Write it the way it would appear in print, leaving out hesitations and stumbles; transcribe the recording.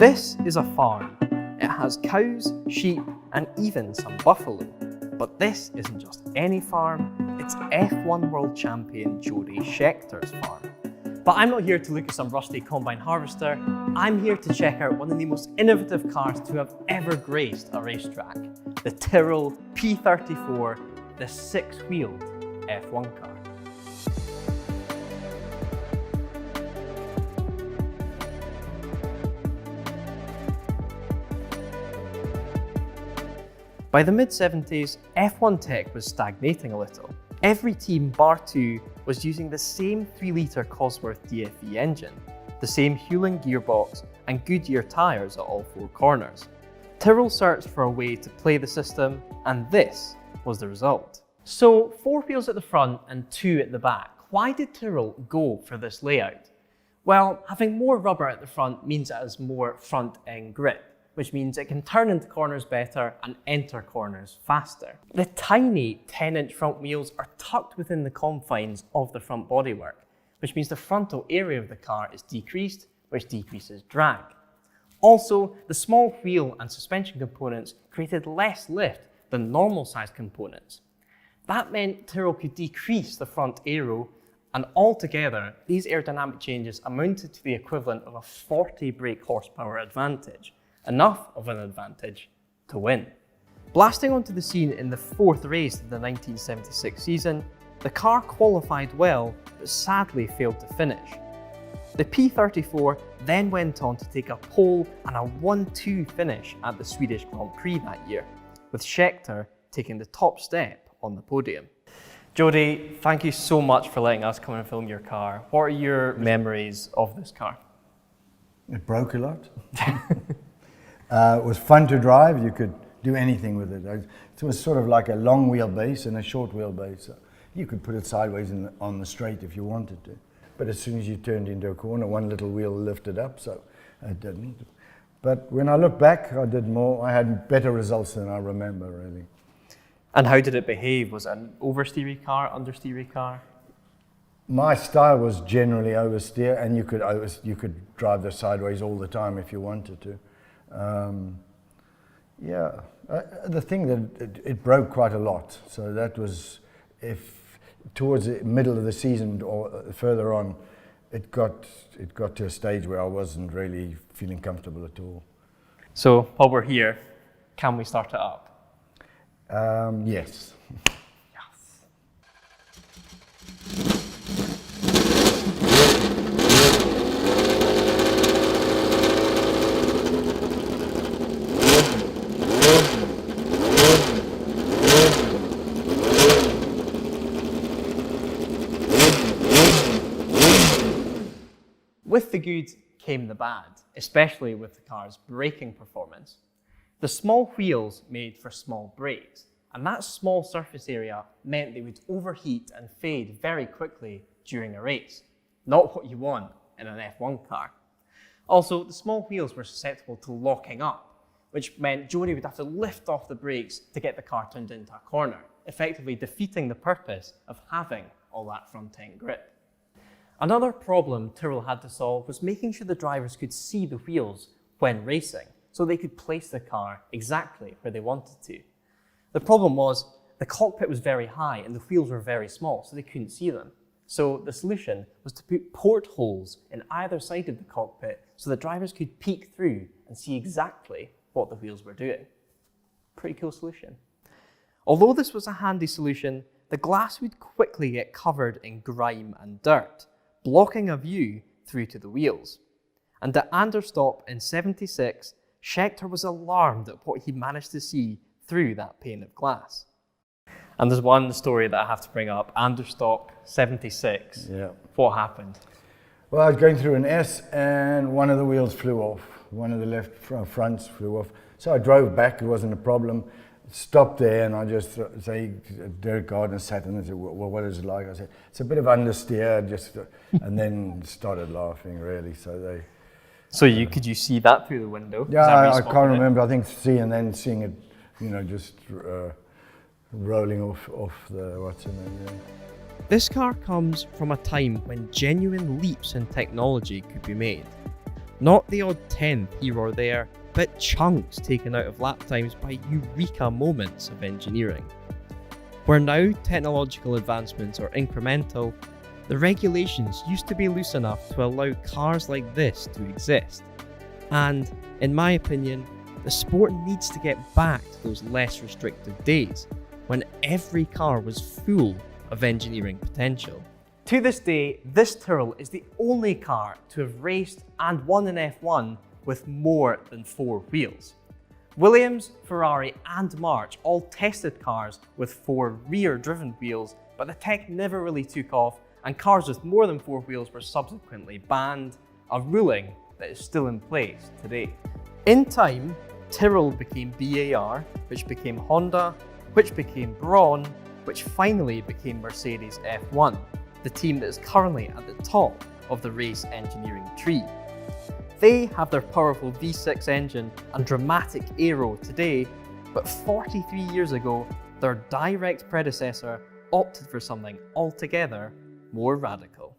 This is a farm. It has cows, sheep, and even some buffalo. But this isn't just any farm, it's F1 World Champion Jody Scheckter's farm. But I'm not here to look at some rusty combine harvester, I'm here to check out one of the most innovative cars to have ever graced a racetrack, the Tyrrell P34, the six-wheeled F1 car. By the mid-70s, F1 tech was stagnating a little. Every team bar two was using the same 3-litre Cosworth DFE engine, the same Hewland gearbox and Goodyear tyres at all four corners. Tyrrell searched for a way to play the system, and this was the result. So 4 wheels at the front and 2 at the back. Why did Tyrrell go for this layout? Well, having more rubber at the front means it has more front end grip, which means it can turn into corners better and enter corners faster. The tiny 10-inch front wheels are tucked within the confines of the front bodywork, which means the frontal area of the car is decreased, which decreases drag. Also, the small wheel and suspension components created less lift than normal sized components. That meant Tyrrell could decrease the front aero, and altogether, these aerodynamic changes amounted to the equivalent of a 40 brake horsepower advantage. Enough of an advantage to win. Blasting onto the scene in the 4th race of the 1976 season, the car qualified well, but sadly failed to finish. The P34 then went on to take a pole and a 1-2 finish at the Swedish Grand Prix that year, with Scheckter taking the top step on the podium. Jody, thank you so much for letting us come and film your car. What are your memories of this car? It broke a lot. It was fun to drive. You could do anything with it. It was sort of like a long wheelbase and a short wheelbase. So you could put it sideways on the straight if you wanted to. But as soon as you turned into a corner, one little wheel lifted up, so it didn't. But when I look back, I did more. I had better results than I remember, really. And how did it behave? Was it an oversteery car, understeery car? My style was generally oversteer, and you could drive this sideways all the time if you wanted to. The thing that it broke quite a lot, so that was, if towards the middle of the season or further on, it got to a stage where I wasn't really feeling comfortable at all. So while we're here, can we start it up? Yes. With the good came the bad, especially with the car's braking performance. The small wheels made for small brakes, and that small surface area meant they would overheat and fade very quickly during a race. Not what you want in an F1 car. Also, the small wheels were susceptible to locking up, which meant Jody would have to lift off the brakes to get the car turned into a corner, effectively defeating the purpose of having all that front end grip. Another problem Tyrrell had to solve was making sure the drivers could see the wheels when racing, so they could place the car exactly where they wanted to. The problem was the cockpit was very high and the wheels were very small, so they couldn't see them. So the solution was to put portholes in either side of the cockpit so the drivers could peek through and see exactly what the wheels were doing. Pretty cool solution. Although this was a handy solution, the glass would quickly get covered in grime and dirt, blocking a view through to the wheels. And at Anderstorp in '76, Scheckter was alarmed at what he managed to see through that pane of glass. And there's one story that I have to bring up, Anderstorp '76. Yeah. What happened? Well, I was going through an S and one of the wheels flew off. One of the left fronts flew off. So I drove back, it wasn't a problem. Stopped there and I just say, Derek Gardner sat and I said, well, what is it like? I said, it's a bit of understeer, and then started laughing really. So Could you see that through the window? Yeah, I can't remember. I think seeing it, just rolling off the what's in it. Yeah. This car comes from a time when genuine leaps in technology could be made. Not the odd 10th here or there, but chunks taken out of lap times by eureka moments of engineering. Where now technological advancements are incremental, the regulations used to be loose enough to allow cars like this to exist. And, in my opinion, the sport needs to get back to those less restrictive days, when every car was full of engineering potential. To this day, this Tyrrell is the only car to have raced and won an F1 with more than 4 wheels. Williams, Ferrari and March all tested cars with 4 rear-driven wheels, but the tech never really took off, and cars with more than 4 wheels were subsequently banned, a ruling that is still in place today. In time, Tyrrell became BAR, which became Honda, which became Braun, which finally became Mercedes F1, the team that is currently at the top of the race engineering tree. They have their powerful V6 engine and dramatic aero today, but 43 years ago, their direct predecessor opted for something altogether more radical.